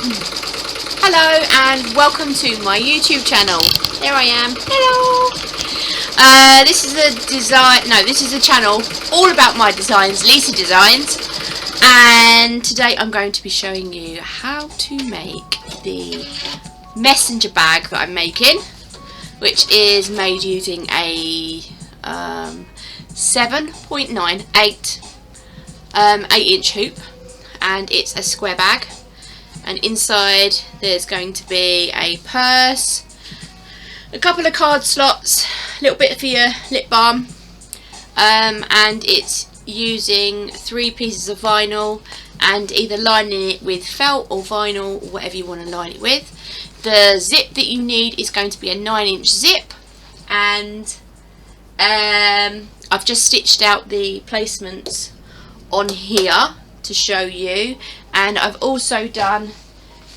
Hello and welcome to my YouTube channel. There I am. Hello. This is a design. No, this is a channel all about my designs, Lisey designs. And today I'm going to be showing you how to make the messenger bag that I'm making, which is made using a 7.98 8-inch hoop, and it's a square bag. And inside there's going to be a purse, a couple of card slots, a little bit for your lip balm, and it's using 3 pieces of vinyl and either lining it with felt or vinyl or whatever you want to line it with. The zip that you need is going to be a 9-inch zip, and I've just stitched out the placements on here to show you, and I've also done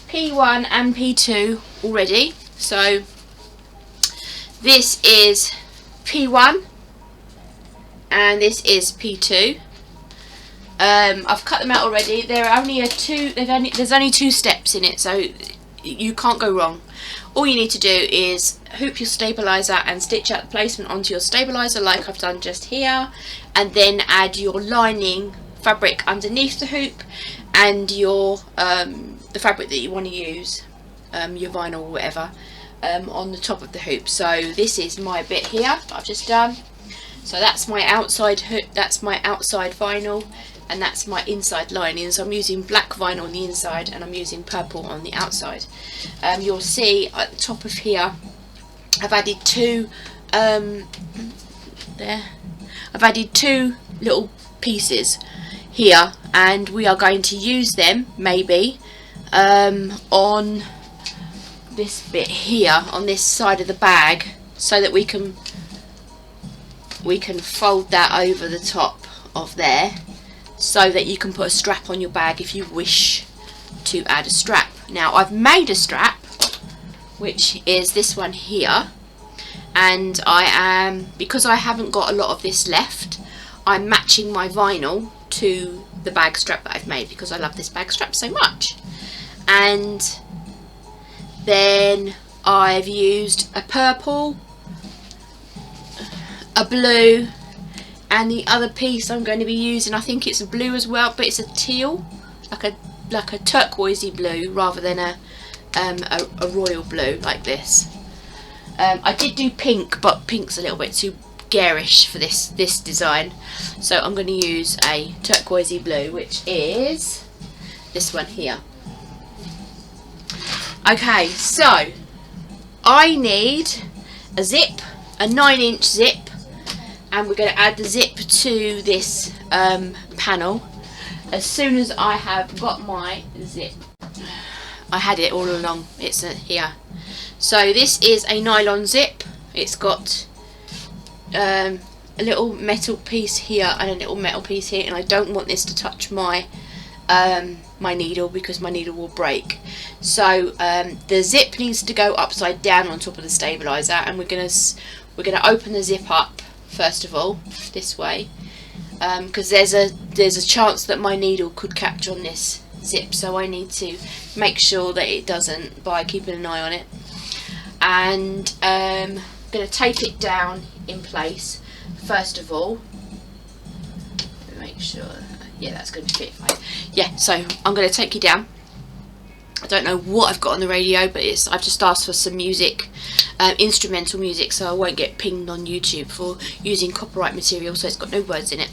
P1 and P2 already. So this is P1 and this is P2. I've cut them out already. There's only 2 steps in it, so you can't go wrong. All you need to do is hoop your stabilizer and stitch out the placement onto your stabilizer like I've done just here, and then add your lining fabric underneath the hoop and your the fabric that you want to use, your vinyl or whatever, on the top of the hoop. So this is my bit here that I've just done. So that's my outside hoop, that's my outside vinyl, and that's my inside lining. So I'm using black vinyl on the inside and I'm using purple on the outside. You'll see at the top of here I've added 2 I've added 2 little pieces here, and we are going to use them maybe on this bit here, on this side of the bag, so that we can fold that over the top of there, so that you can put a strap on your bag if you wish to add a strap. Now I've made a strap, which is this one here, and because I haven't got a lot of this left, I'm matching my vinyl to the bag strap that I've made because I love this bag strap so much. And then I've used a purple, a blue, and the other piece I'm going to be using, I think it's a blue as well, but it's a teal, like a turquoisey blue rather than a royal blue like this. I did do pink, but pink's a little bit too garish for this design, so I'm going to use a turquoisey blue, which is this one here. Okay, so I need a zip, a 9-inch zip, and we're going to add the zip to this panel as soon as I have got my zip. I had it all along, it's here. So this is a nylon zip. It's got a little metal piece here and a little metal piece here, and I don't want this to touch my my needle because my needle will break. So the zip needs to go upside down on top of the stabilizer, and we're gonna open the zip up first of all this way, because there's a chance that my needle could catch on this zip, so I need to make sure that it doesn't by keeping an eye on it. And I'm going to tape it down in place first of all. Make sure, yeah, that's going to fit fine. Yeah, so I'm going to take you down. I don't know what I've got on the radio, but I've just asked for some music, instrumental music, so I won't get pinged on YouTube for using copyright material, so it's got no words in it,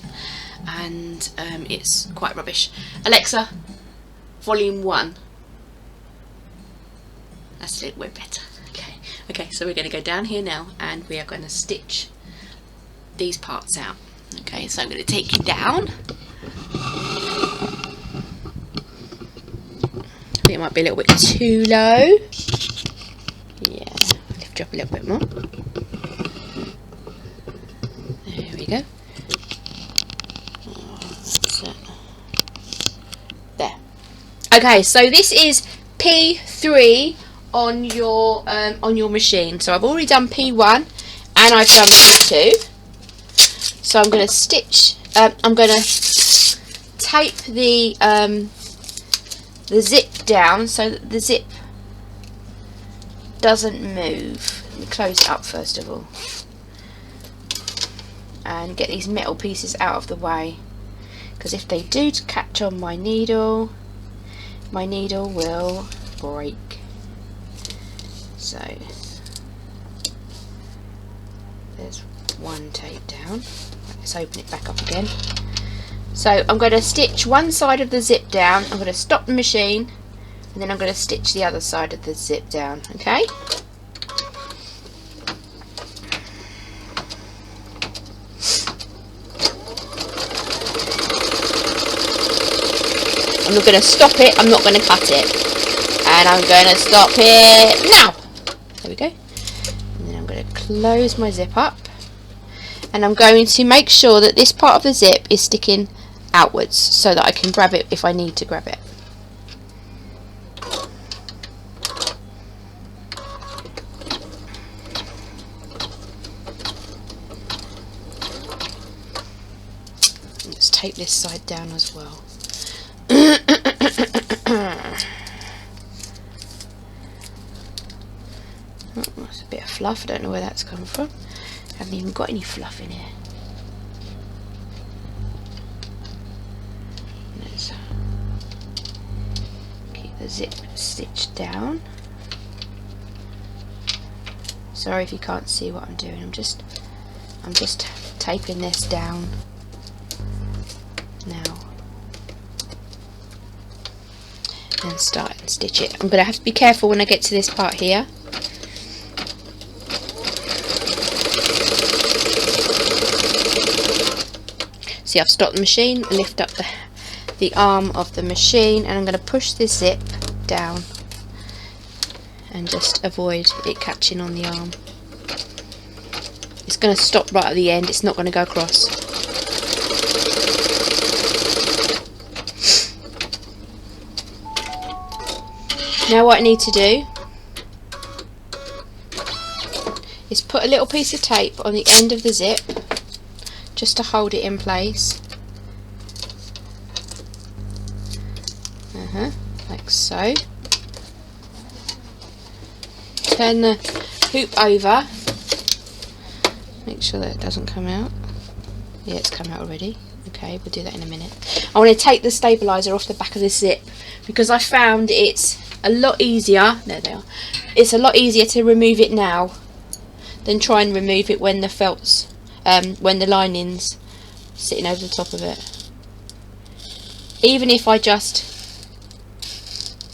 and it's quite rubbish. Alexa, volume 1. That's a little bit better. Okay, so we're going to go down here now, and we are going to stitch these parts out. Okay, so I'm going to take you down. I think it might be a little bit too low. Yeah, lift you up a little bit more. There we go. There. Okay, so this is P3 on your machine. So I've already done P1 and I've done P2. So I'm going to stitch. I'm going to tape the the zip down so that the zip doesn't move. Let me close it up first of all and get these metal pieces out of the way, because if they do catch on my needle will break. So there's one tape down. Let's open it back up again. So I'm going to stitch one side of the zip down, I'm going to stop the machine, and then I'm going to stitch the other side of the zip down, okay? I'm not going to stop it, I'm not going to cut it. And I'm going to stop it now. There we go. And then I'm going to close my zip up. And I'm going to make sure that this part of the zip is sticking outwards so that I can grab it if I need to grab it. Let's tape this side down as well. Oh, that's a bit of fluff. I don't know where that's come from. I haven't even got any fluff in here. Let's keep the zip stitched down. Sorry if you can't see what I'm doing. I'm just taping this down now. And start and stitch it. I'm going to have to be careful when I get to this part here. See, I've stopped the machine, lift up the arm of the machine, and I'm going to push this zip down and just avoid it catching on the arm. It's going to stop right at the end, it's not going to go across. Now what I need to do is put a little piece of tape on the end of the zip just to hold it in place. Like so. Turn the hoop over. Make sure that it doesn't come out. Yeah, it's come out already. Okay, we'll do that in a minute. I want to take the stabiliser off the back of this zip because I found it's a lot easier. There they are. It's a lot easier to remove it now than try and remove it when the felt's when the lining's sitting over the top of it. Even if I just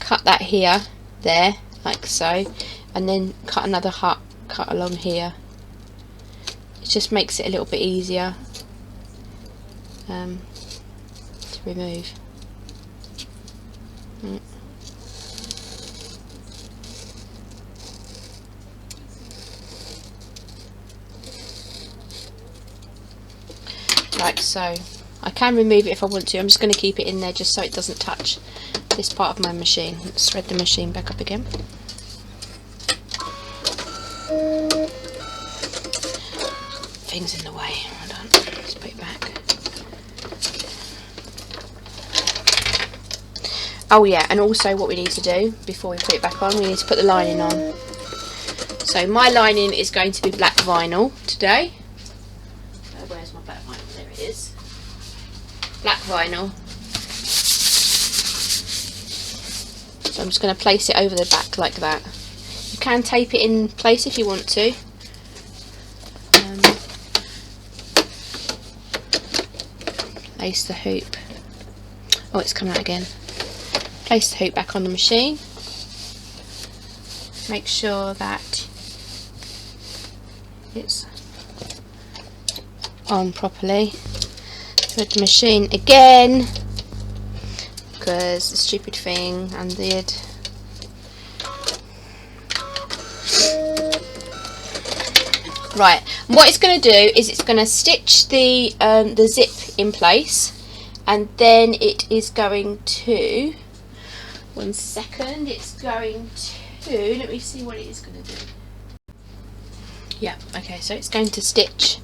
cut that here, there, like so, and then cut another cut along here, it just makes it a little bit easier to remove. Like so. I can remove it if I want to. I'm just going to keep it in there just so it doesn't touch this part of my machine. Let's thread the machine back up again. Things in the way. Hold on. Let's put it back. Oh yeah, and also what we need to do before we put it back on, we need to put the lining on. So my lining is going to be black vinyl today. Where's my black vinyl? There it is. Black vinyl. So I'm just going to place it over the back like that. You can tape it in place if you want to. Place the hoop. Oh, it's come out again. Place the hoop back on the machine. Make sure that it's on properly. Thread the machine again because the stupid thing undid. Right, and what it's going to do is it's going to stitch the zip in place, and then it is going to, one second, it's going to, let me see what it is going to do. Yeah, okay, so it's going to stitch,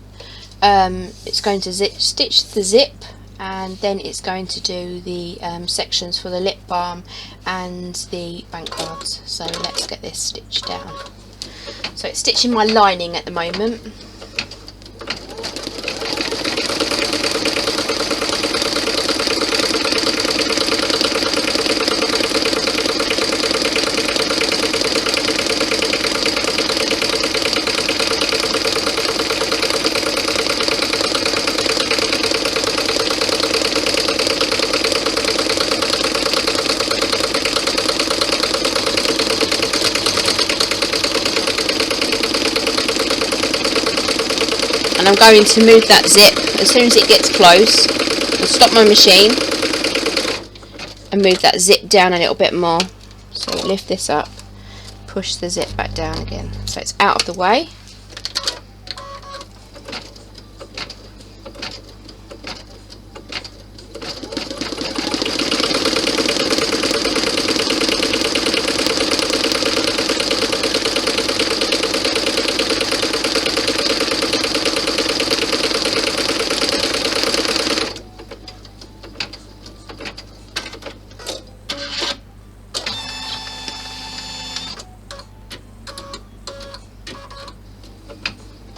it's going to stitch the zip and then it's going to do the sections for the lip balm and the bank cards. So let's get this stitched down. So it's stitching my lining at the moment. And I'm going to move that zip as soon as it gets close. I'll stop my machine and move that zip down a little bit more. So lift this up, push the zip back down again so it's out of the way.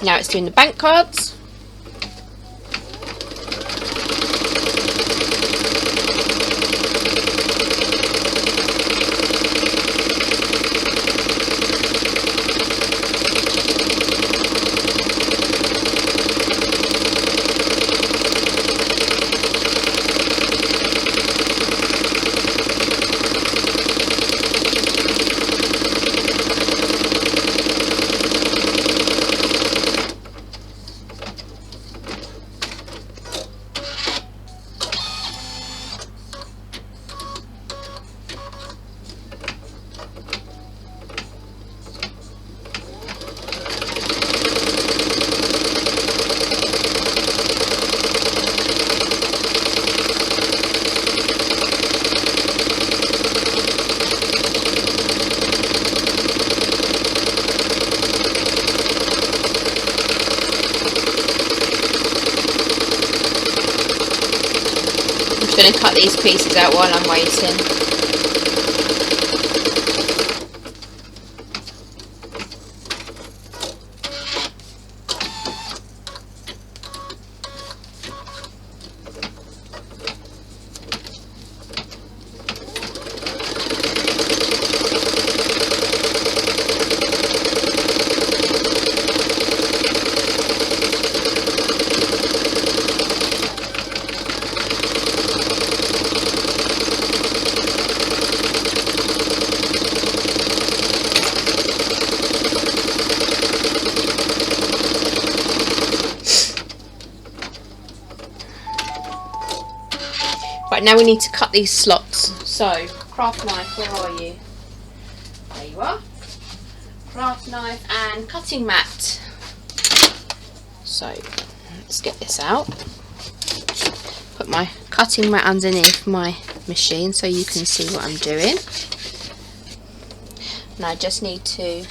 Now it's doing the bank cards. I'm going to cut these pieces out while I'm waiting. Right, now we need to cut these slots. So, craft knife, where are you? There you are. Craft knife and cutting mat. So, let's get this out. Put my cutting mat underneath my machine so you can see what I'm doing. And I just need to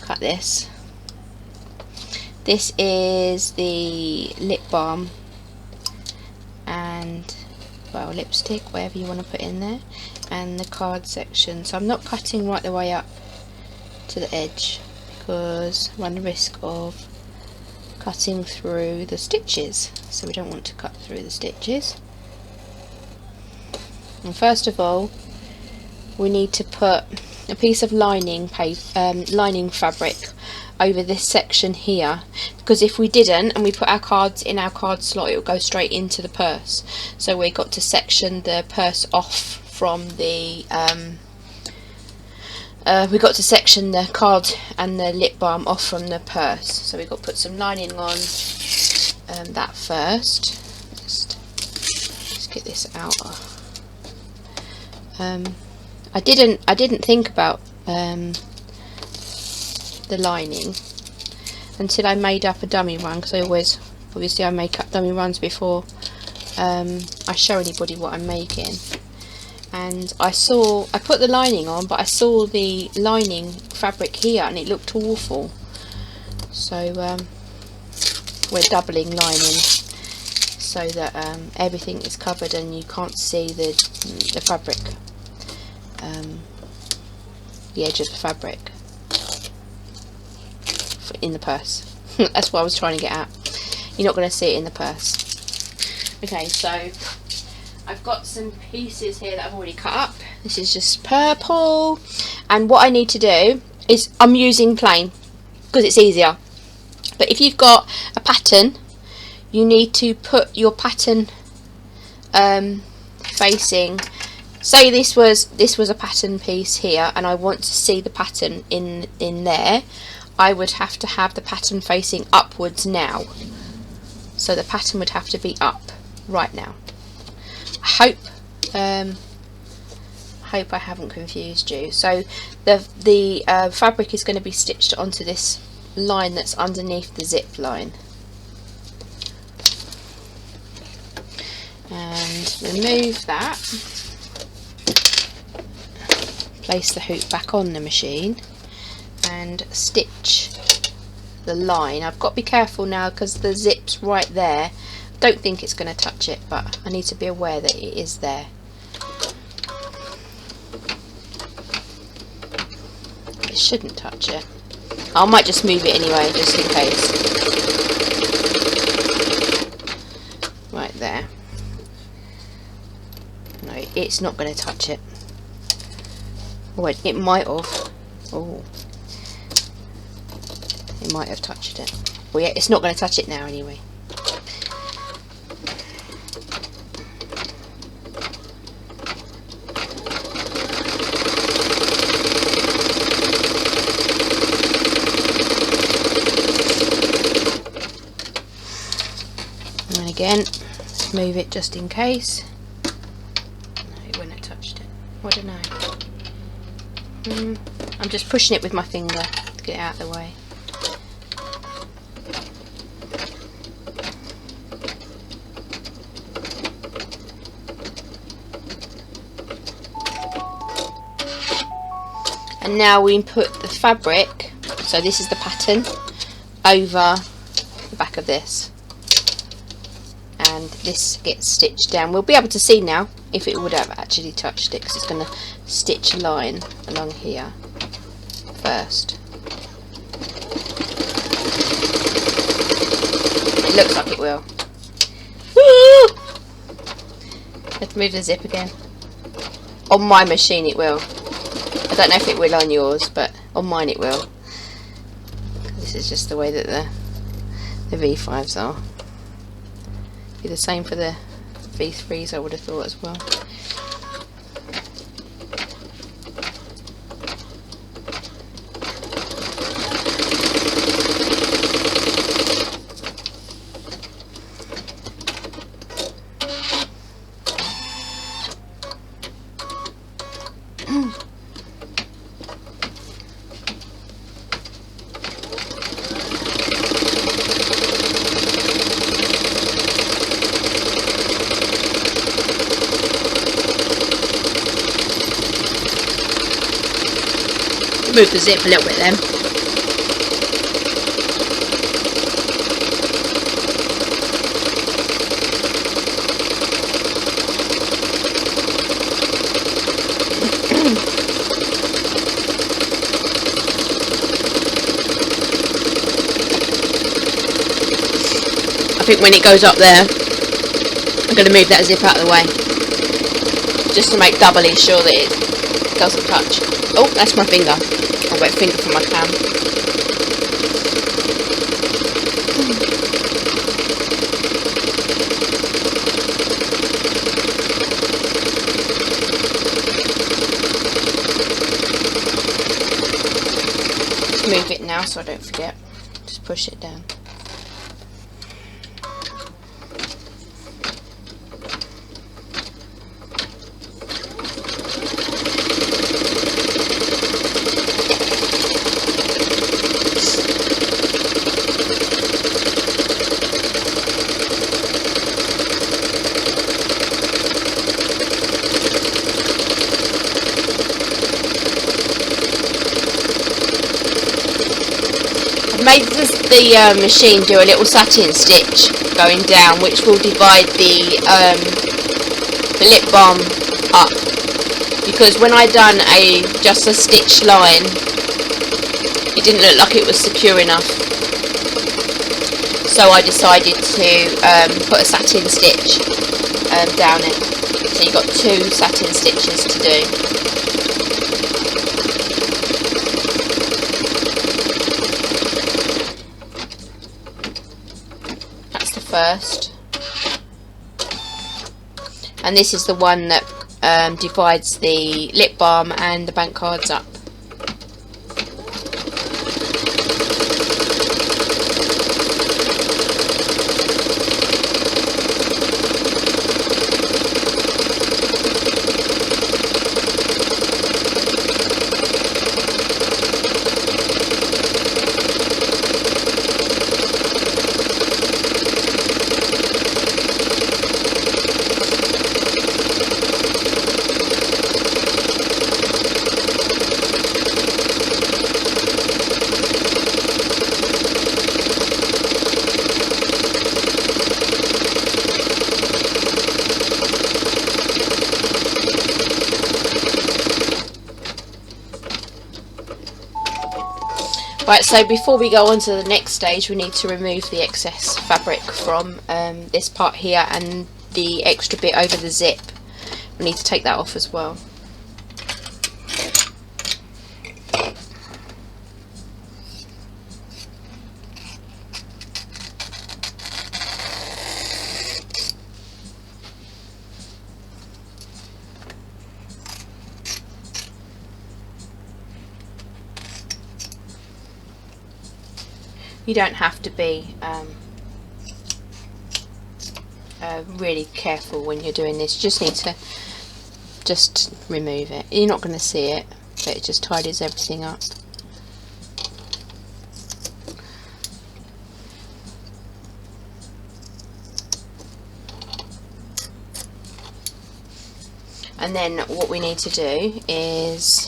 cut this. This is the lip balm and, well, lipstick, whatever you want to put in there, and the card section. So I'm not cutting right the way up to the edge because I run the risk of cutting through the stitches, so we don't want to cut through the stitches. And first of all, we need to put a piece of lining fabric over this section here, because if we didn't and we put our cards in our card slot, it will go straight into the purse. So we got to section the purse off from the we got to section the card and the lip balm off from the purse. So we got to put some lining on that first. Let's get this out. I didn't think about the lining until I made up a dummy run, because obviously I make up dummy runs before I show anybody what I'm making. And I put the lining on, but I saw the lining fabric here and it looked awful. So we're doubling lining. so that everything is covered and you can't see the fabric, the edge of the fabric in the purse. That's what I was trying to get at. You're not going to see it in the purse. Okay, so I've got some pieces here that I've already cut up. This is just purple, and what I need to do is, I'm using plain because it's easier, but if you've got a pattern, you need to put your pattern facing, say this was a pattern piece here and I want to see the pattern in there, I would have to have the pattern facing upwards now, so the pattern would have to be up right now. I hope I haven't confused you. So the fabric is going to be stitched onto this line that's underneath the zip line, and remove that, place the hoop back on the machine and stitch the line. I've got to be careful now because the zip's right there. Don't think it's going to touch it, but I need to be aware that it is there. It shouldn't touch it. I might just move it anyway, just in case. Right there. No, it's not going to touch it. Oh, wait, it might have. Oh, it might have touched it. Well, yeah, it's not going to touch it now anyway. And again, let's move it just in case. No, it wouldn't have touched it. I don't know. I'm just pushing it with my finger to get it out of the way. And now we put the fabric, so this is the pattern, over the back of this, and this gets stitched down. We'll be able to see now if it would have actually touched it, because it's going to stitch a line along here first. It looks like it will. Woo! Let's move the zip again. On my machine it will. I don't know if it will on yours, but on mine it will. This is just the way that the V5s are. Be the same for the V3s, I would have thought as well. Move the zip a little bit then. I think when it goes up there, I'm going to move that zip out of the way, just to make doubly sure that it doesn't touch. Oh, that's my finger. A wet finger from my cam. Just move it now so I don't forget. Just push it down. Made the machine do a little satin stitch going down, which will divide the lip balm up, because when I done just a stitch line, it didn't look like it was secure enough, so I decided to put a satin stitch down it. So you've got 2 satin stitches to do. That's the first, and this is the one that divides the lip balm and the bank cards up. Right, so before we go on to the next stage, we need to remove the excess fabric from this part here and the extra bit over the zip. We need to take that off as well. You don't have to be really careful when you're doing this. You just need to just remove it. You're not going to see it, but it just tidies everything up. And then what we need to do is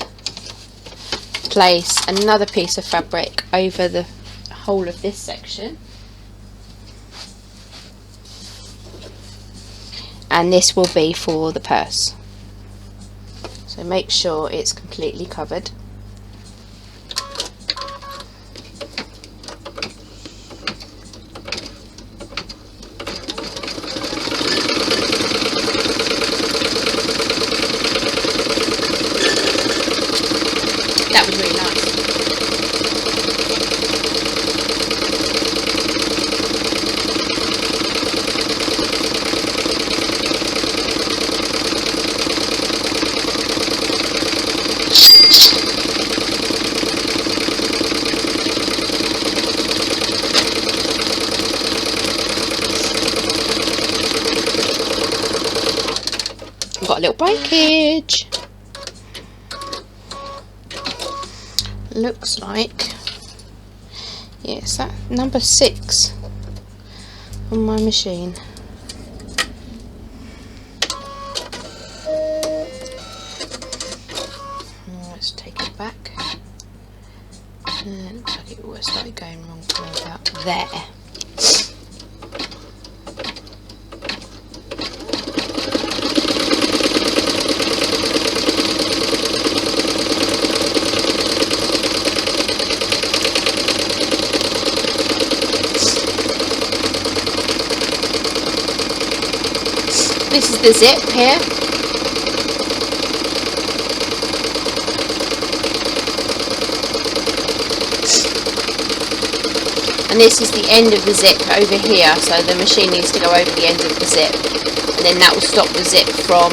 place another piece of fabric over the whole of this section, and this will be for the purse, so make sure it's completely covered. That was really nice. Got a little breakage. Looks like, yeah, it's that number 6 on my machine. Let's take it back. It looks like it was started going wrong for about there. This is the zip here. And this is the end of the zip over here, so the machine needs to go over the end of the zip, and then that will stop the zip from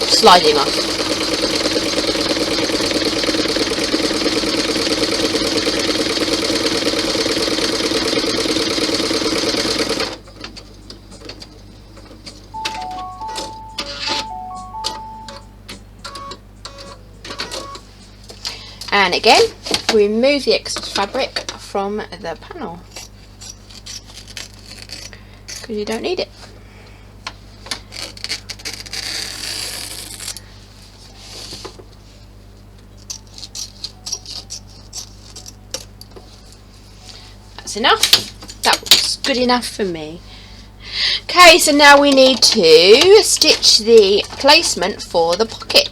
sliding off. And again, remove the excess fabric from the panel because you don't need it. that's enough. That was good enough for me. Okay, so now we need to stitch the placement for the pocket.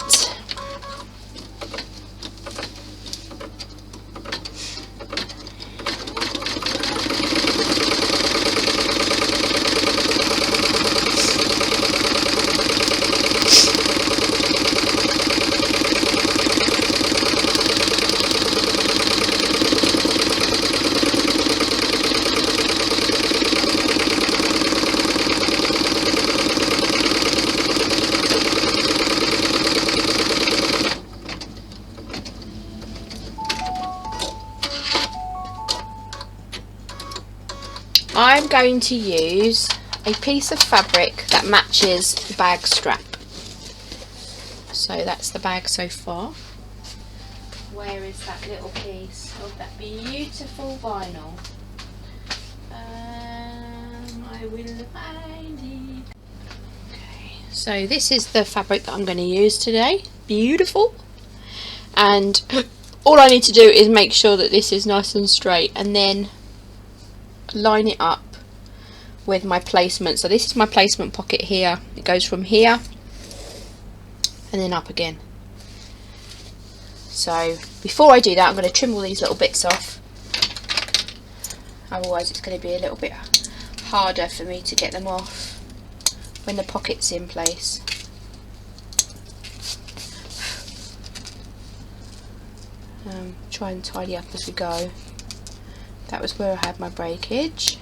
I'm going to use a piece of fabric that matches the bag strap. So that's the bag so far. Where is that little piece of that beautiful vinyl? I will find it. Okay, so this is the fabric that I'm going to use today. Beautiful. And all I need to do is make sure that this is nice and straight, and then line it up with my placement. So this is my placement pocket here. It goes from here and then up again. So before I do that, I'm going to trim all these little bits off, otherwise it's going to be a little bit harder for me to get them off when the pocket's in place. Try and tidy up as we go. That was where I had my breakage.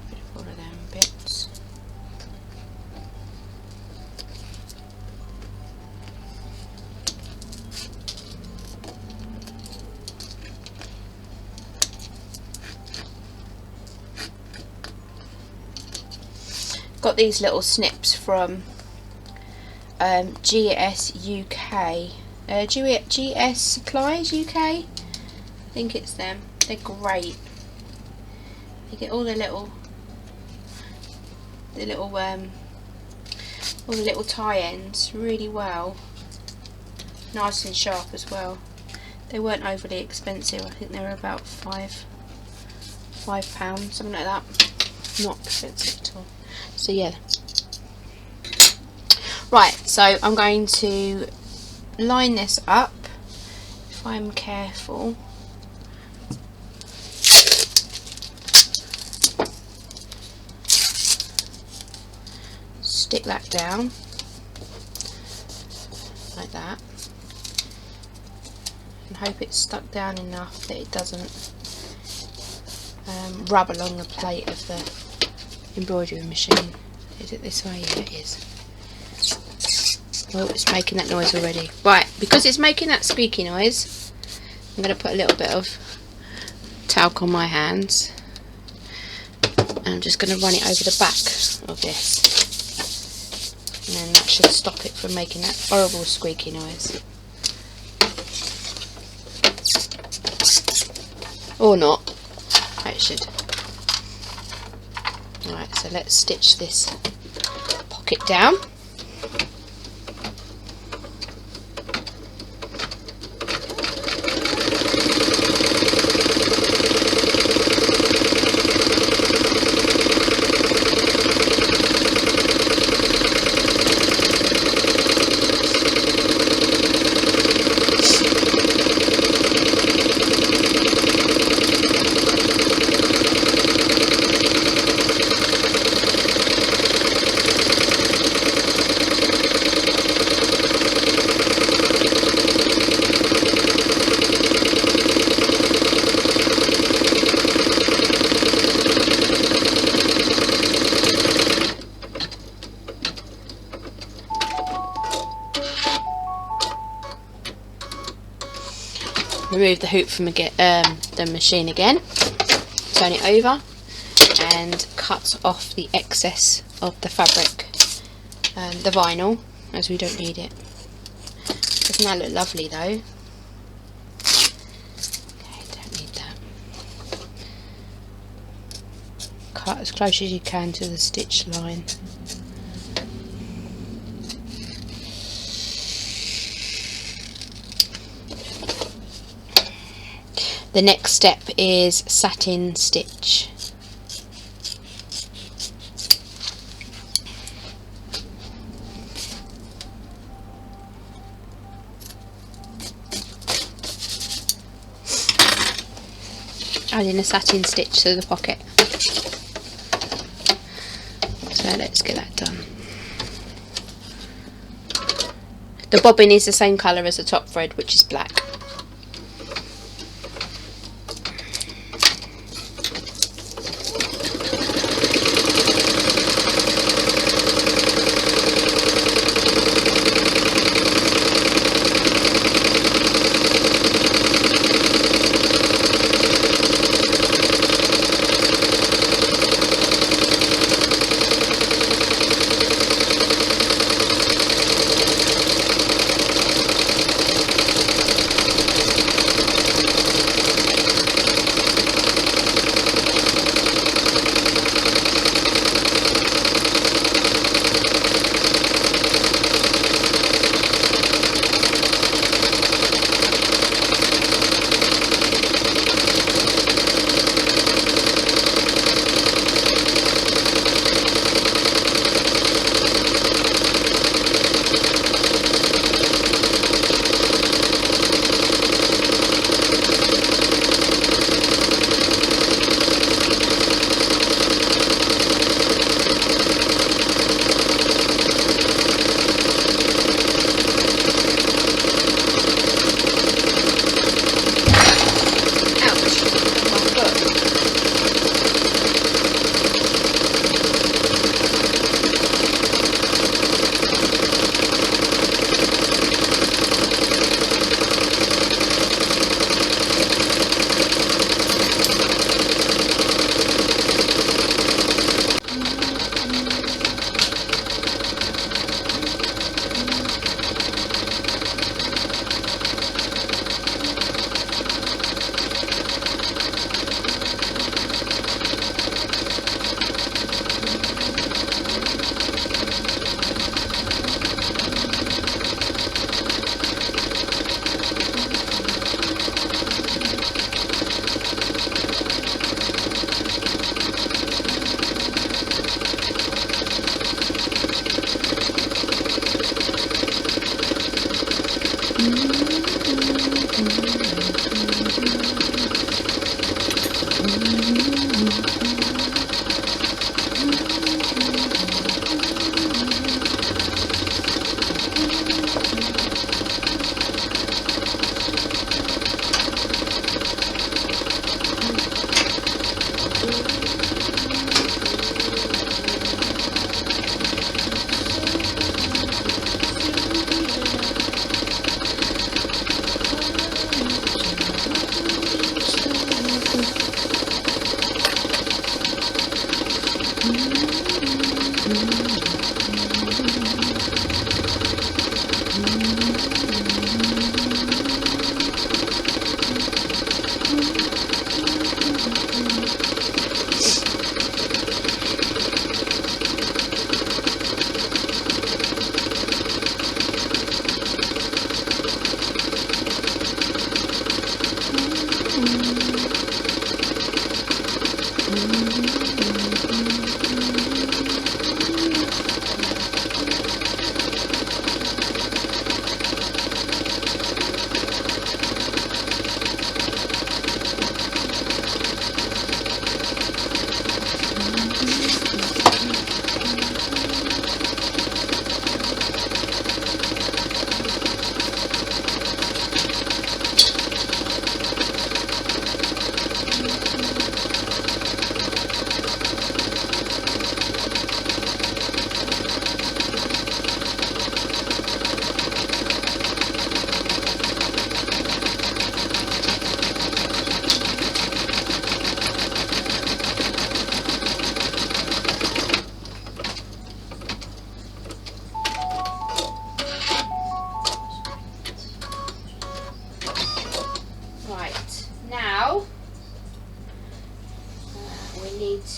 Bit of all of them bits. Got these little snips from GS UK, GS Supplies UK. I think it's them. They're great. You get all the little tie-ins really well. Nice and sharp as well. They weren't overly expensive. I think they were about £5, something like that. Not expensive at all. So yeah. Right, so I'm going to line this up, if I'm careful. Stick that down, like that, and hope it's stuck down enough that it doesn't rub along the plate of the embroidery machine. Is it this way? Yeah, it is. Oh, it's making that noise already. Right, because it's making that squeaky noise, I'm going to put a little bit of talc on my hands. And I'm just going to run it over the back of this. And then that should stop it from making that horrible squeaky noise. Or not. It should. Alright, so let's stitch this pocket down. Remove the hoop from the machine again, turn it over and cut off the excess of the fabric, the vinyl, as we don't need it. Doesn't that look lovely though? Okay, don't need that. Cut as close as you can to the stitch line. The next step is satin stitch. Adding a satin stitch to the pocket. So let's get that done. The bobbin is the same colour as the top thread, which is black.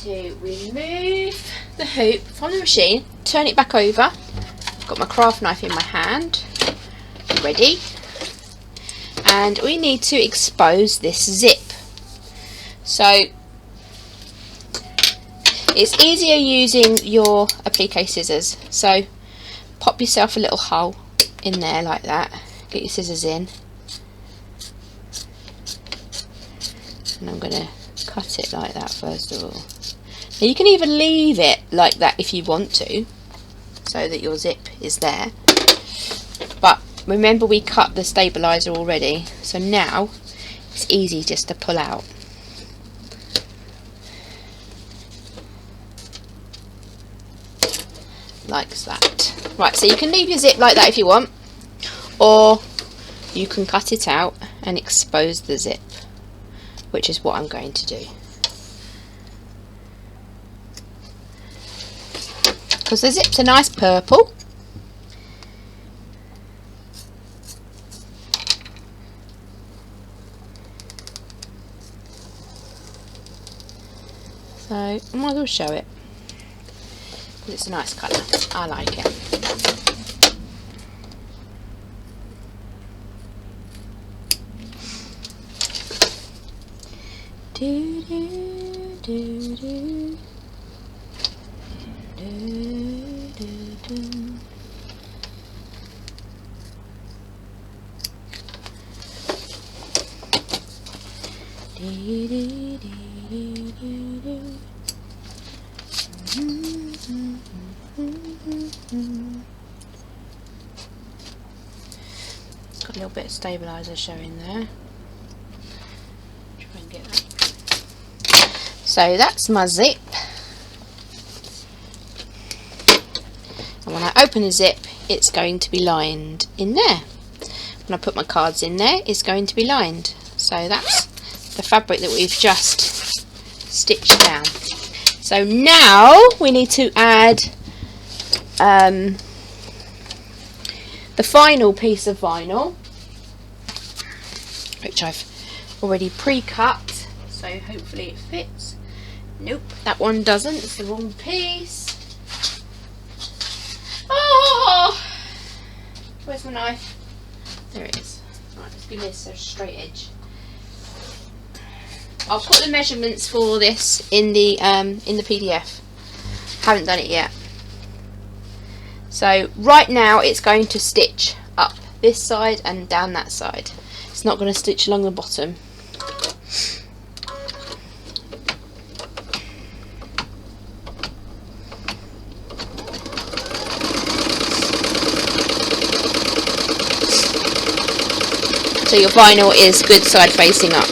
to remove the hoop from the machine, turn it back over. Got my craft knife in my hand, ready, and we need to expose this zip. So it's easier using your applique scissors. So pop yourself a little hole in there like that. Get your scissors in. And I'm going to cut it like that first of all. Now you can even leave it like that if you want to, so that your zip is there. But remember, we cut the stabilizer already, so now it's easy just to pull out. Like that. Right, so you can leave your zip like that if you want, or you can cut it out and expose the zip, which is what I'm going to do. Because the zip's a nice purple. So I might as well show it. It's a nice colour. I like it. Do, do, do, do. Do, do, do. Do, do, do, do, do. Got a little bit of stabilizer showing there. Try and get that. So that's my zip. And when I open the zip, it's going to be lined in there. When I put my cards in there, it's going to be lined. So that's the fabric that we've just stitched down. So now we need to add the final piece of vinyl, which I've already pre-cut, so hopefully it fits. Nope, that one doesn't, it's the wrong piece. Oh, where's my knife? There it is. Right, let's give this a straight edge. I'll put the measurements for this in the PDF. Haven't done it yet. So right now it's going to stitch up this side and down that side. It's not going to stitch along the bottom. So your vinyl is good side facing up.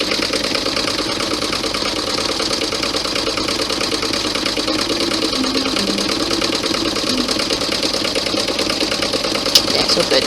So good.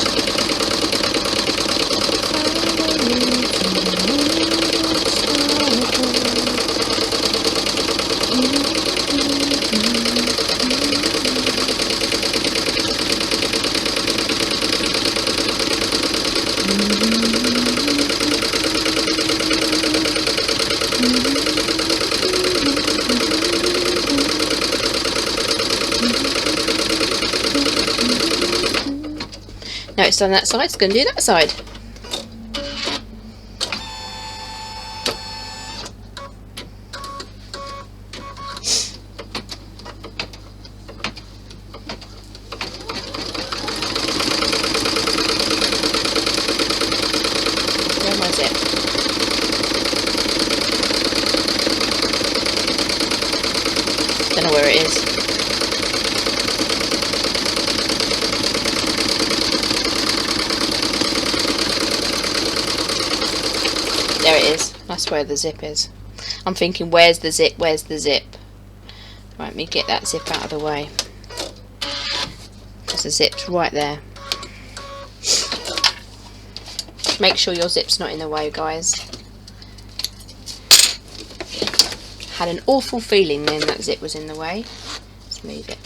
Now it's done that side, it's going to do that side. Where was it? Don't know where it is. There it is. That's where the zip is. I'm thinking, where's the zip? Where's the zip? Right, let me get that zip out of the way. Because the zip's right there. Make sure your zip's not in the way, guys. Had an awful feeling then that zip was in the way. Let's move it.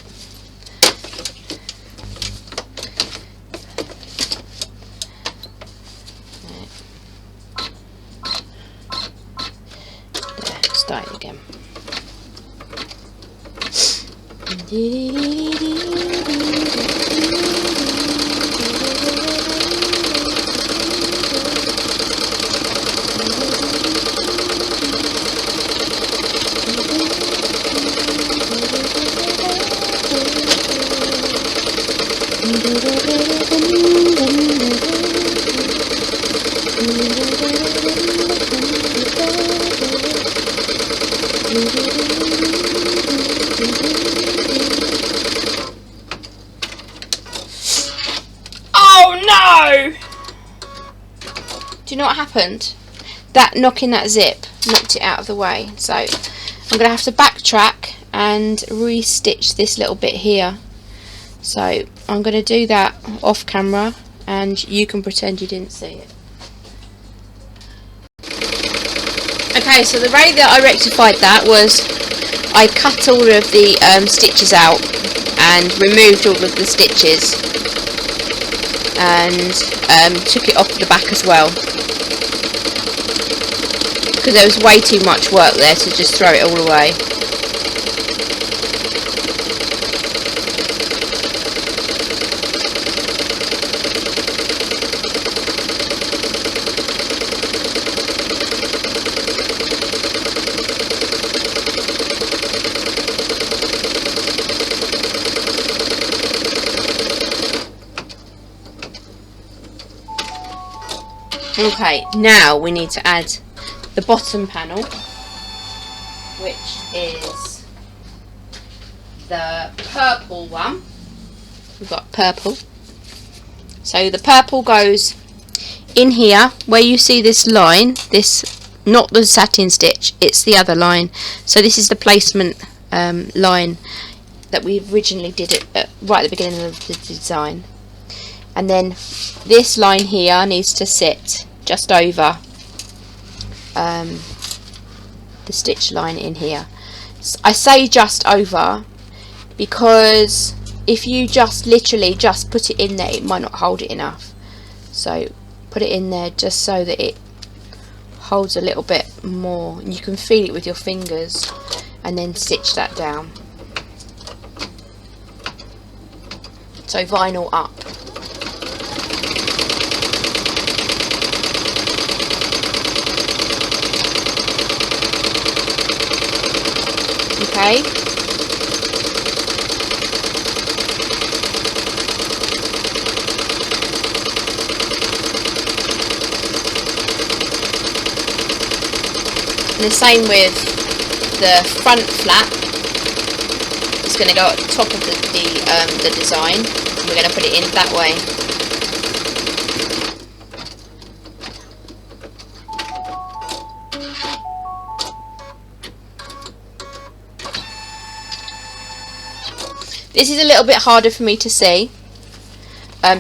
Start again. Oh no! Do you know what happened? That knocking that zip knocked it out of the way. So I'm going to have to backtrack and re-stitch this little bit here. So I'm going to do that off camera and you can pretend you didn't see it. Okay, so the way that I rectified that was I cut all of the stitches out and removed all of the stitches and took it off the back as well, because there was way too much work there to just throw it all away. Okay, now we need to add the bottom panel, which is the purple one. We've got purple. So the purple goes in here where you see this line, this, not the satin stitch, it's the other line. So this is the placement line that we originally did it right at the beginning of the design. And then this line here needs to sit just over the stitch line in here. I say just over because if you just literally just put it in there, it might not hold it enough. So put it in there just so that it holds a little bit more, and you can feel it with your fingers, and then stitch that down. So vinyl up. Okay. And the same with the front flap. It's going to go at the top of the design. And we're going to put it in that way. This is a little bit harder for me to see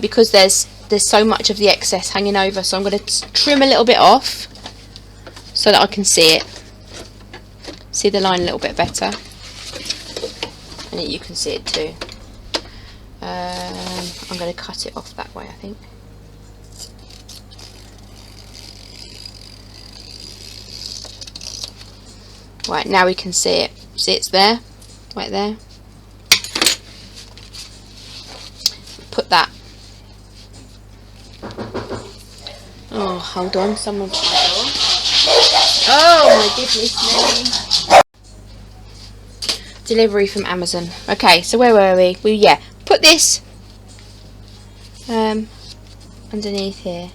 because there's so much of the excess hanging over, so I'm going to trim a little bit off so that I can see it, see the line a little bit better, and you can see it too. I'm going to cut it off that way, I think. Right, now we can see it. See, it's there, right there. Put that. Oh, hold on, someone's at my door. Oh my goodness me. Delivery from Amazon. Okay, so where were we? Yeah, put this underneath here.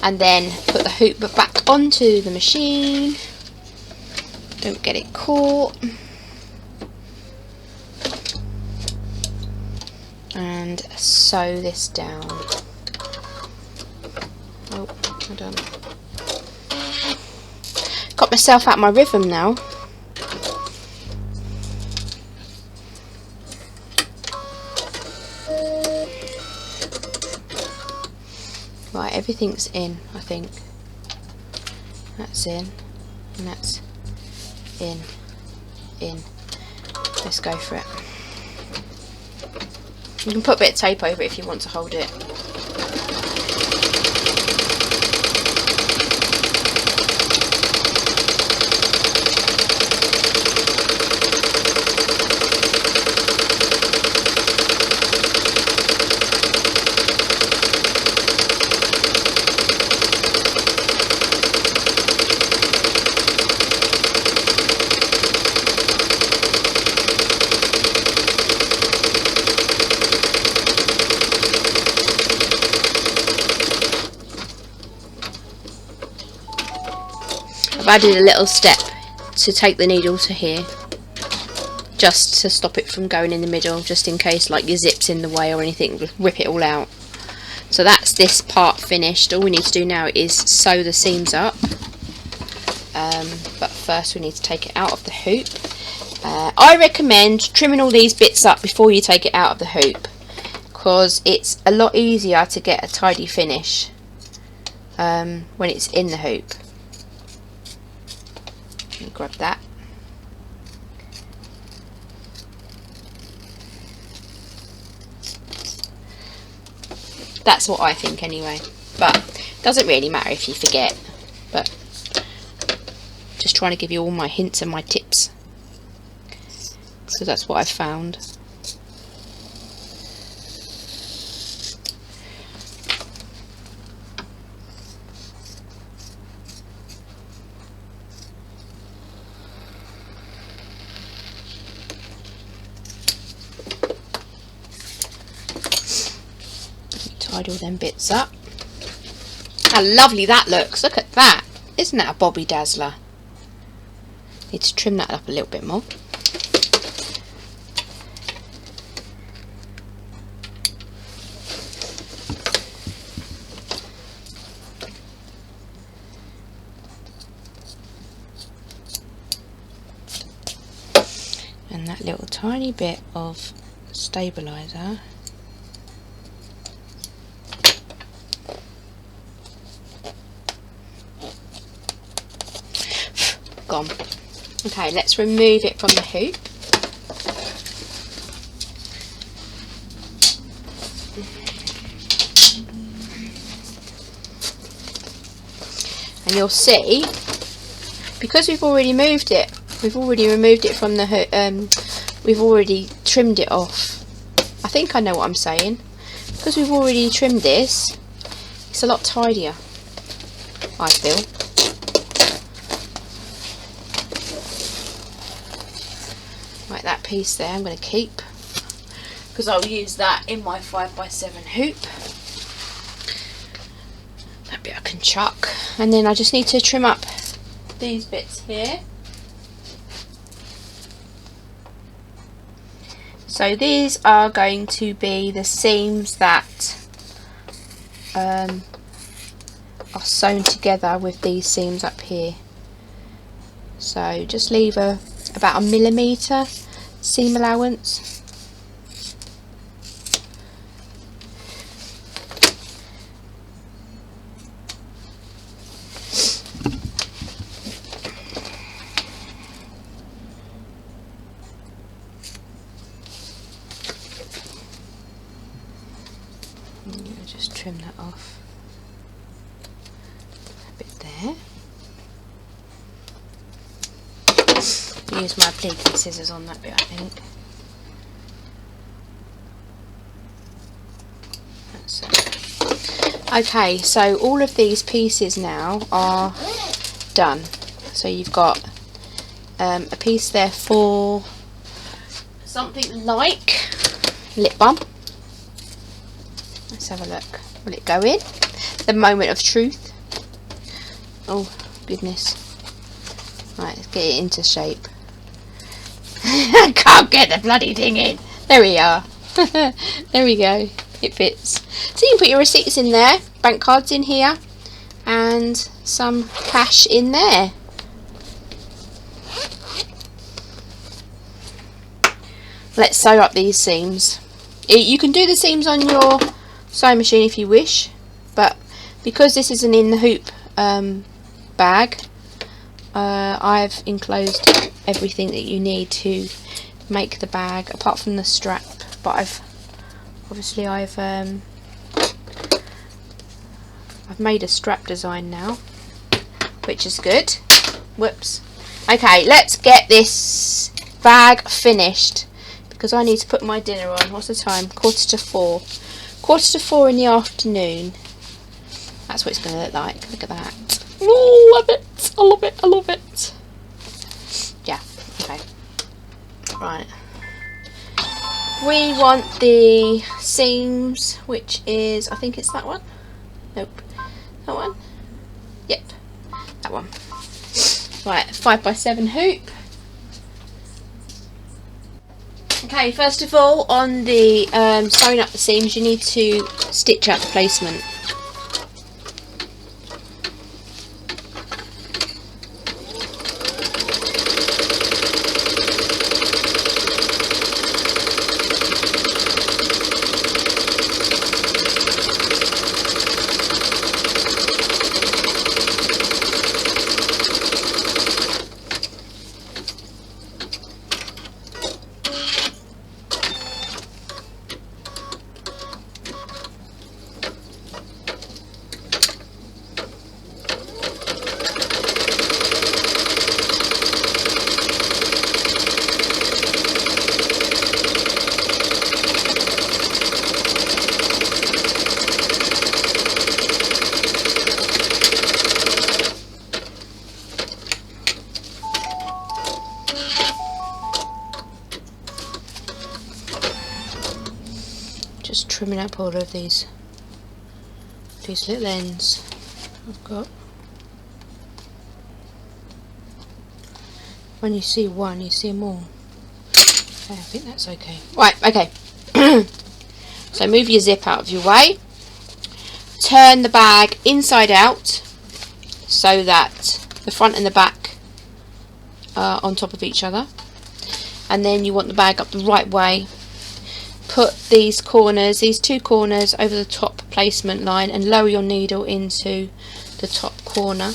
And then put the hoop back onto the machine. Don't get it caught. And sew this down. Oh, hold on. Got myself out my rhythm now. Right, everything's in, I think. That's in, and that's in. Let's go for it. You can put a bit of tape over it if you want to hold it. I've added a little step to take the needle to here, just to stop it from going in the middle, just in case like your zip's in the way or anything, rip it all out. So that's this part finished. All we need to do now is sew the seams up, but first we need to take it out of the hoop. I recommend trimming all these bits up before you take it out of the hoop, because it's a lot easier to get a tidy finish when it's in the hoop. Let me grab that. That's what I think anyway, but it doesn't really matter if you forget, but just trying to give you all my hints and my tips, because that's what I've found. Tidy all them bits up. How lovely that looks. Look at that. Isn't that a bobby dazzler? Need to trim that up a little bit more. And that little tiny bit of stabilizer . Gone. Okay, let's remove it from the hoop. And you'll see, because we've already removed it from the hoop, we've already trimmed it off. I think I know what I'm saying. Because we've already trimmed this, it's a lot tidier, I feel. Like that piece there, I'm going to keep, because I'll use that in my 5x7 hoop. That bit I can chuck, and then I just need to trim up these bits here. So these are going to be the seams that are sewn together with these seams up here. So just leave about 1 millimetre seam allowance. Just trim that off a bit there. Use my pleating scissors on that bit, I think. That's it. Okay, so all of these pieces now are done. So you've got a piece there for something like lip balm. Let's have a look. Will it go in? The moment of truth. Oh goodness. Right, let's get it into shape. I can't get the bloody thing in. There we are. There we go. It fits. So you can put your receipts in there, bank cards in here, and some cash in there. Let's sew up these seams. You can do the seams on your sewing machine if you wish, but because this is an in the hoop bag, I've enclosed everything that you need to make the bag, apart from the strap. But I've made a strap design now, which is good. Whoops. Okay, let's get this bag finished, because I need to put my dinner on. What's the time? 3:45. 4:45 in the afternoon. That's what it's going to look like. Look at that. Oh, love it. I love it. I love it. Yeah. Okay. Right. We want the seams, which is, I think it's that one. Nope. That one. Yep. That one. Right, 5x7 hoop. Okay, first of all, on the sewing up the seams, you need to stitch out the placement. Just trimming up all of these little ends I've got. When you see one, you see them all. Okay, I think that's okay. Right, okay. So move your zip out of your way. Turn the bag inside out so that the front and the back are on top of each other. And then you want the bag up the right way. Put these corners, these two corners, over the top placement line and lower your needle into the top corner.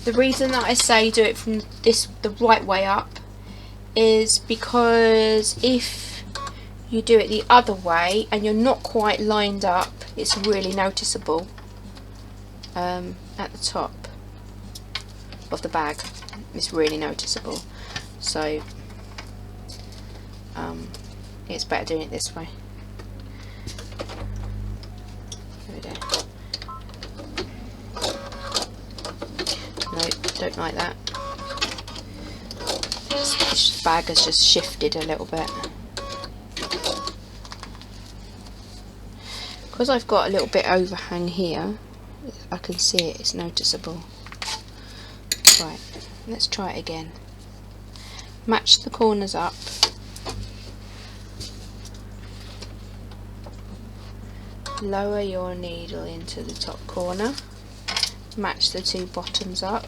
The reason that I say do it from the right way up is because if you do it the other way and you're not quite lined up, it's really noticeable at the top of the bag. It's really noticeable, so it's better doing it this way. There we go. No, don't like that. This bag has just shifted a little bit. Because I've got a little bit overhang here, I can see it, it's noticeable. Right, let's try it again. Match the corners up. Lower your needle into the top corner. Match the two bottoms up.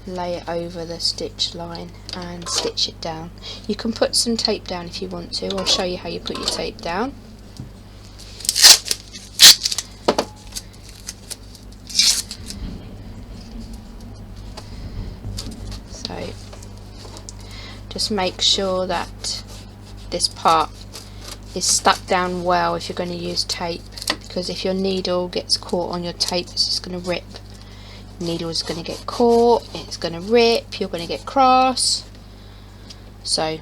Lay it over the stitch line and stitch it down. You can put some tape down if you want to. I'll show you how you put your tape down. So just make sure that this part is stuck down well if you're going to use tape, because if your needle gets caught on your tape, it's just going to rip. Needle is going to get caught, it's going to rip, you're going to get cross. So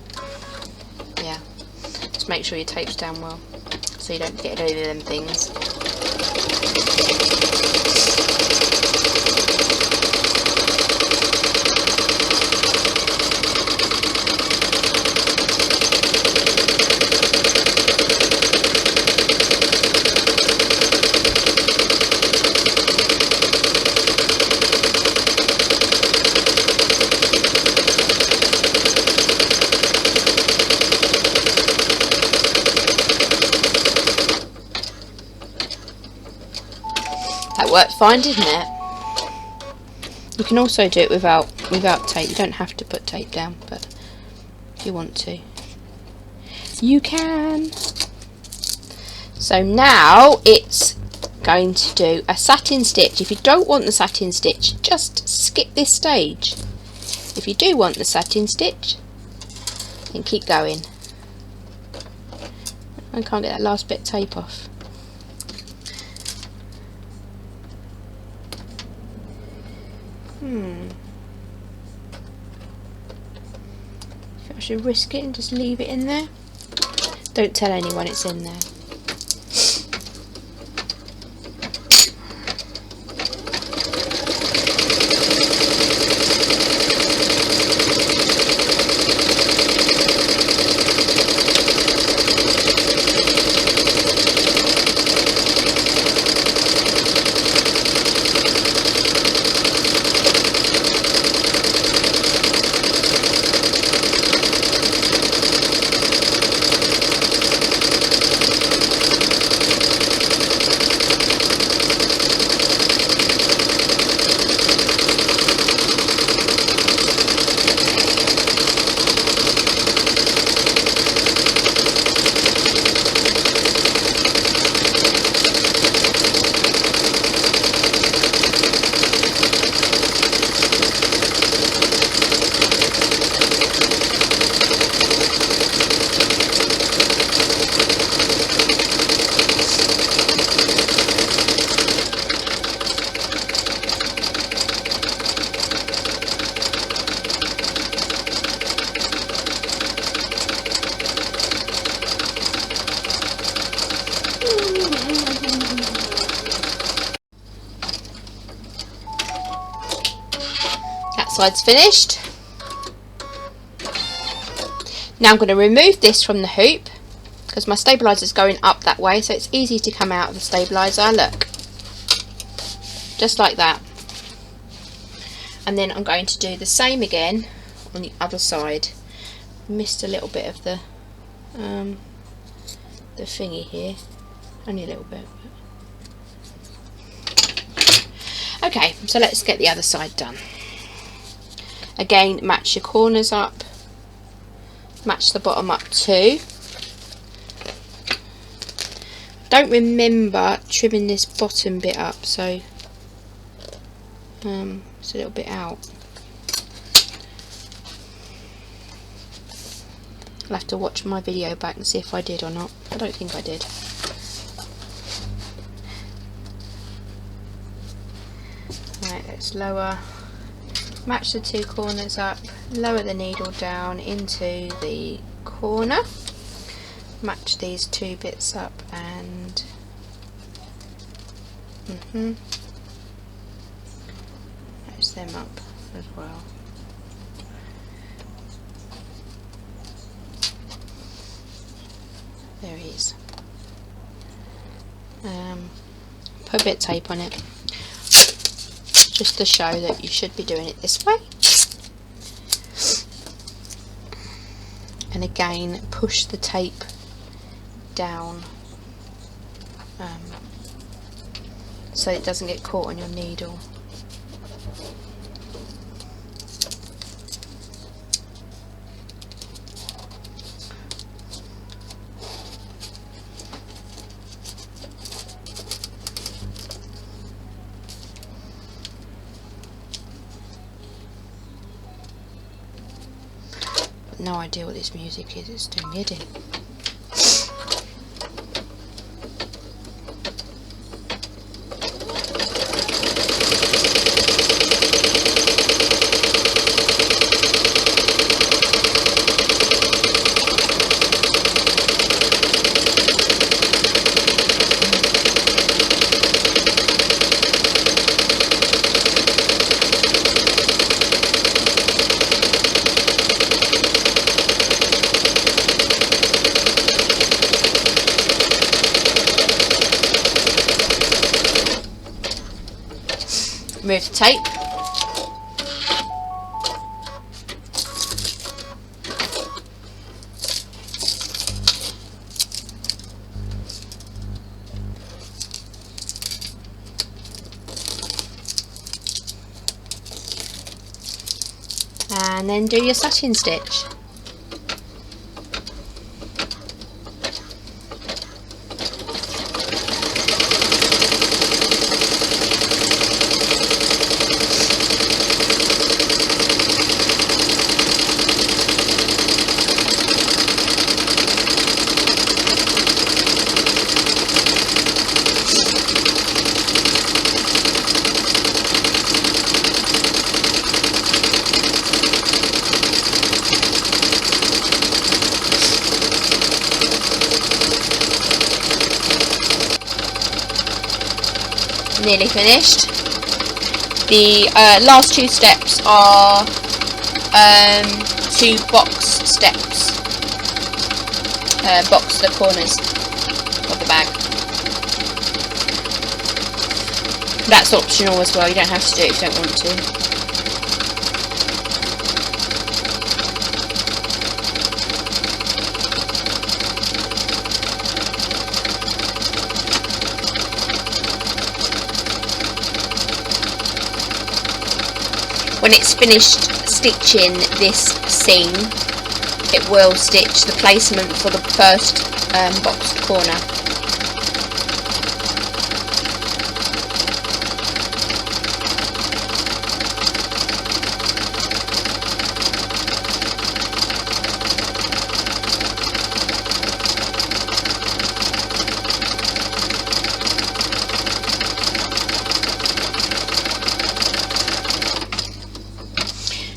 yeah, just make sure your tape's down well so you don't get any of them things. Worked fine, didn't it? You can also do it without tape. You don't have to put tape down, but if you want to, you can. So now it's going to do a satin stitch. If you don't want the satin stitch, just skip this stage. If you do want the satin stitch, then keep going. I can't get that last bit of tape off. I should risk it and just leave it in there. Don't tell anyone it's in there. side's finished. Now I'm going to remove this from the hoop because my stabiliser is going up that way, so it's easy to come out of the stabiliser. Look, just like that. And then I'm going to do the same again on the other side. Missed a little bit of the thingy here, only a little bit. Okay, so let's get the other side done. Again, match your corners up, match the bottom up too. Don't remember trimming this bottom bit up, so it's a little bit out. I'll have to watch my video back and see if I did or not. I don't think I did. Right, let's lower, match the two corners up, lower the needle down into the corner, match these two bits up and match them up as well. There he is. Put a bit of tape on it, just to show that you should be doing it this way. And again, push the tape down so it doesn't get caught on your needle. No idea what this music is, it's doing MIDI. Remove the tape. And then do your satin stitch. Nearly finished. The last two steps are two box steps. Box the corners of the bag. That's optional as well, you don't have to do it if you don't want to. When it's finished stitching this seam, it will stitch the placement for the first boxed corner.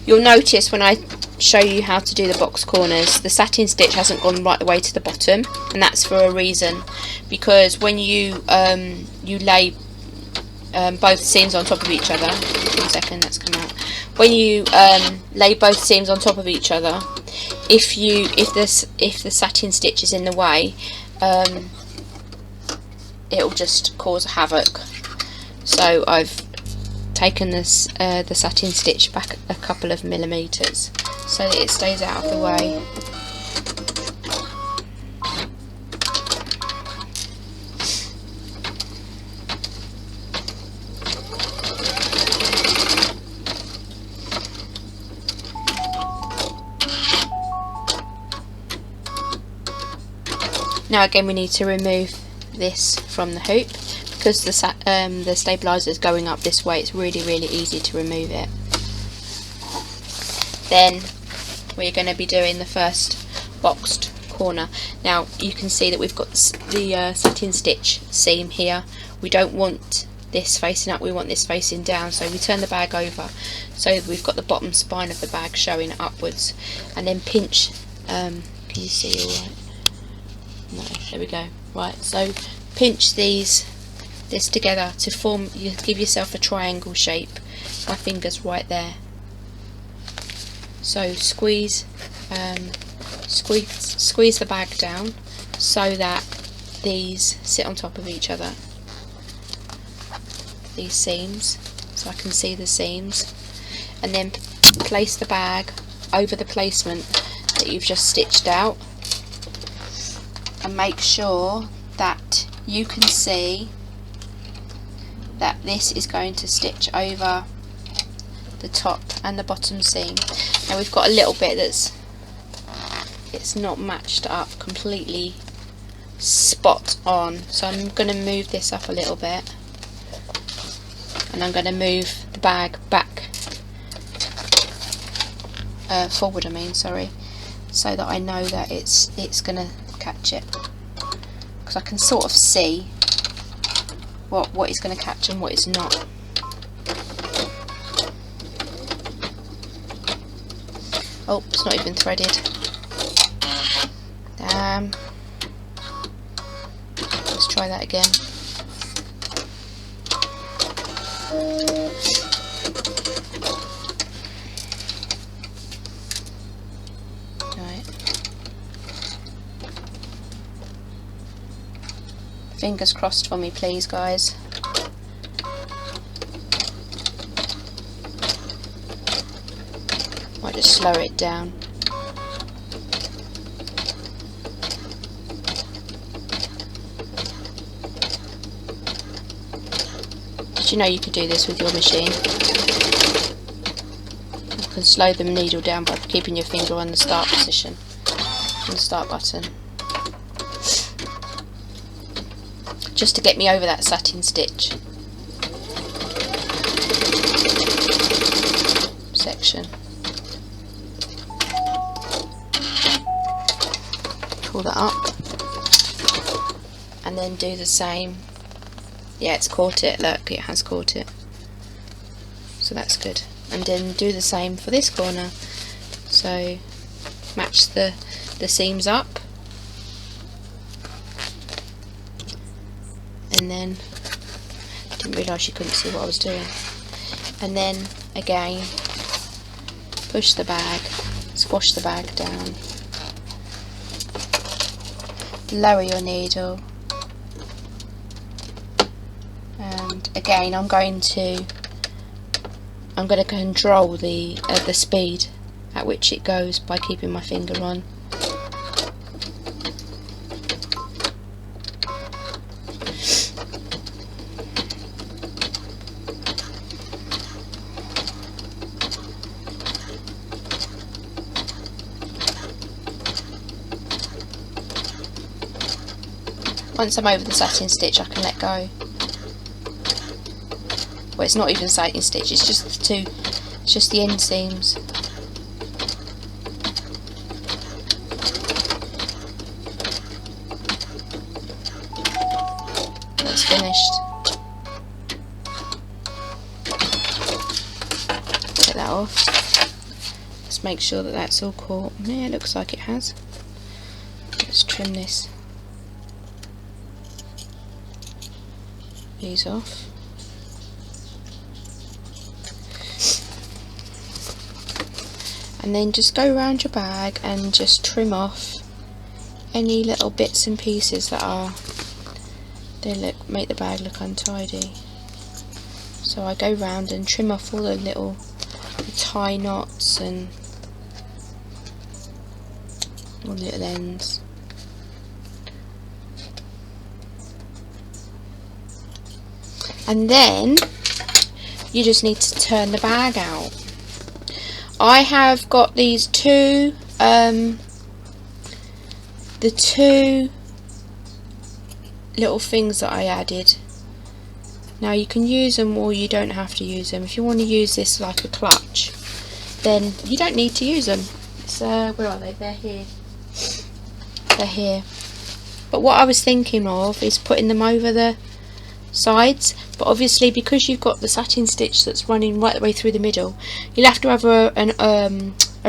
You'll notice when I show you how to do the box corners, the satin stitch hasn't gone right the way to the bottom, and that's for a reason, because when you you lay both seams on top of each other, 1 second, that's come out. when you lay both seams on top of each other, if the satin stitch is in the way, it'll just cause havoc. So I've taken this the satin stitch back a couple of millimeters so that it stays out of the way. Now again, we need to remove this from the hoop because the stabiliser is going up this way. It's really easy to remove it. Then we're going to be doing the first boxed corner. Now you can see that we've got the satin stitch seam here. We don't want this facing up, we want this facing down, so we turn the bag over so we've got the bottom spine of the bag showing upwards, and then pinch. Can you see all right? No, there we go. Right, so pinch this together to form, you give yourself a triangle shape. My finger's right there. So squeeze the bag down so that these sit on top of each other. These seams, so I can see the seams, and then place the bag over the placement that you've just stitched out. And make sure that you can see that this is going to stitch over the top and the bottom seam. Now we've got a little bit it's not matched up completely spot on, so I'm going to move this up a little bit, and I'm going to move the bag back forward, so that I know that it's going to catch it, because I can sort of see what is going to catch and what is not. Oh, it's not even threaded. Damn. Let's try that again. Fingers crossed for me, please, guys. Might just slow it down. Did you know you could do this with your machine? You can slow the needle down by keeping your finger on the start position, on the start button. Just to get me over that satin stitch section. Pull that up and then do the same. Yeah, it's caught it, look, it has caught it, so that's good. And then do the same for this corner, so match the seams up. And then, I didn't realise you couldn't see what I was doing. And then again, push the bag, squash the bag down, lower your needle, and again I'm going to control the speed at which it goes by keeping my finger on. Once I'm over the satin stitch, I can let go. Well, it's not even satin stitch, it's just the end seams. That's finished. Take that off. Let's make sure that that's all caught. Yeah, it looks like it has. Let's trim these off. and then just go around your bag and just trim off any little bits and pieces that make the bag look untidy. So I go round and trim off all the little tie knots and all the little ends. And then you just need to turn the bag out. I have got these two, the two little things that I added. Now you can use them or you don't have to use them. If you want to use this like a clutch, then you don't need to use them. So where are they? They're here. They're here. But what I was thinking of is putting them over the sides, but obviously because you've got the satin stitch that's running right the way through the middle, you'll have to have a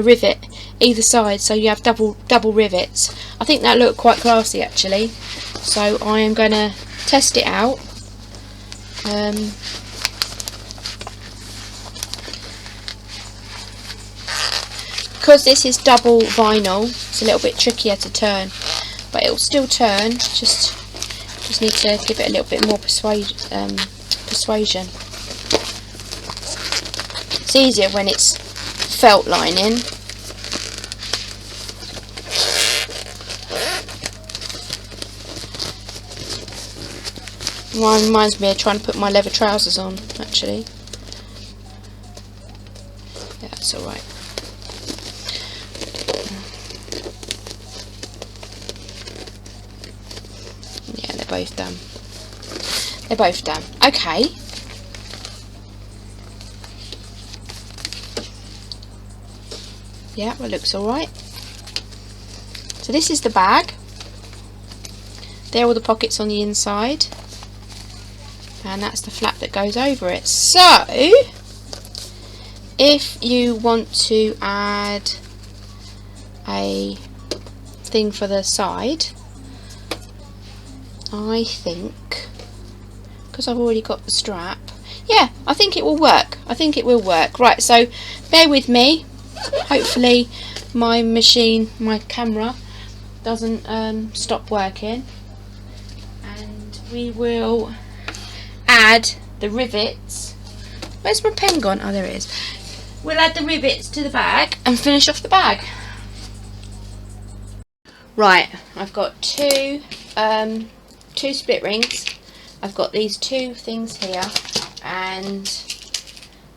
rivet either side, so you have double rivets. I think that looked quite classy actually, so I am going to test it out. Because this is double vinyl, it's a little bit trickier to turn, but it will still turn. Just need to give it a little bit more persuasion. It's easier when it's felt lining. One reminds me of trying to put my leather trousers on, actually. Yeah, that's alright. Yeah, they're both done. They're both done. Okay. Yeah, well, it looks alright. So this is the bag. There are all the pockets on the inside. And that's the flap that goes over it. So, if you want to add a thing for the side, I think, because I've already got the strap, yeah, I think it will work. I think it will work. Right, so bear with me. Hopefully my camera doesn't stop working, and we will add the rivets. Where's my pen gone? Oh, there it is. We'll add the rivets to the bag and finish off the bag. Right, I've got two split rings. I've got these two things here, and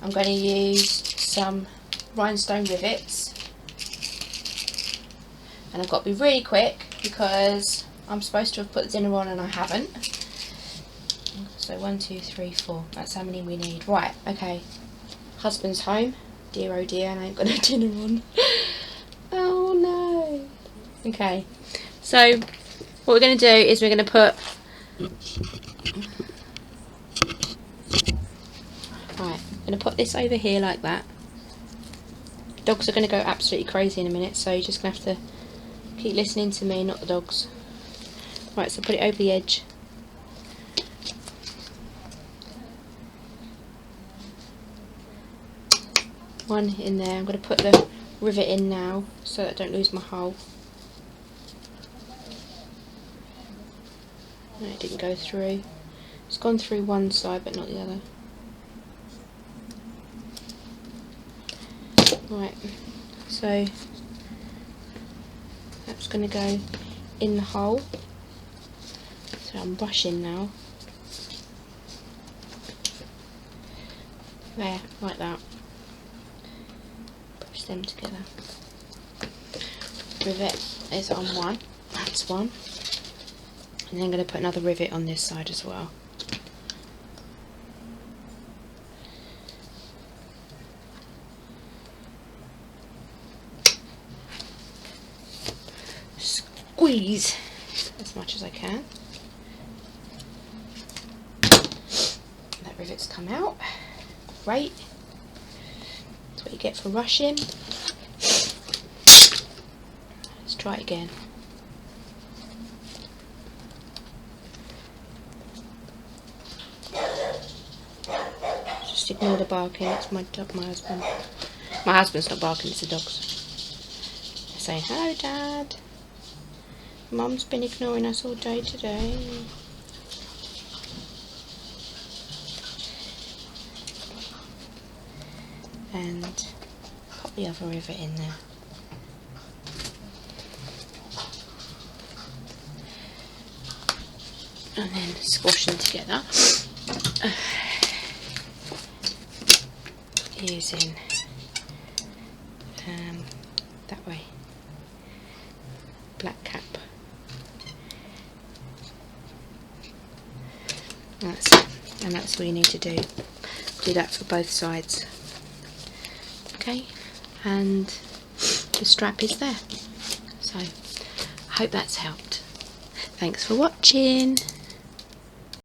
I'm going to use some rhinestone rivets, and I've got to be really quick because I'm supposed to have put the dinner on and I haven't. So 1, 2, 3, 4. That's how many we need. Right, okay. Husband's home. Dear oh dear, and I ain't got no dinner on. Oh no. Okay. So what we're going to do is we're going to put... Right, I'm going to put this over here like that. Dogs are going to go absolutely crazy in a minute, so you're just going to have to keep listening to me, not the dogs. Right, so put it over the edge. One in there. I'm going to put the rivet in now so that I don't lose my hole. No, it didn't go through. It's gone through one side but not the other. Right, so that's going to go in the hole. So I'm brushing now. There, like that. Push them together. Rivet is on one. That's one. And then I'm going to put another rivet on this side as well. Squeeze as much as I can. That rivet's come out. Great. That's what you get for rushing. Let's try it again. Just ignore the barking. It's my dog, my husband. My husband's not barking, it's the dogs. Saying hello, Dad. Mum's been ignoring us all day today. And pop the other rivet in there. And then squash them together using that way, black cap. That's it, and that's all you need to do. Do that for both sides. Okay, and the strap is there. So I hope that's helped. Thanks for watching.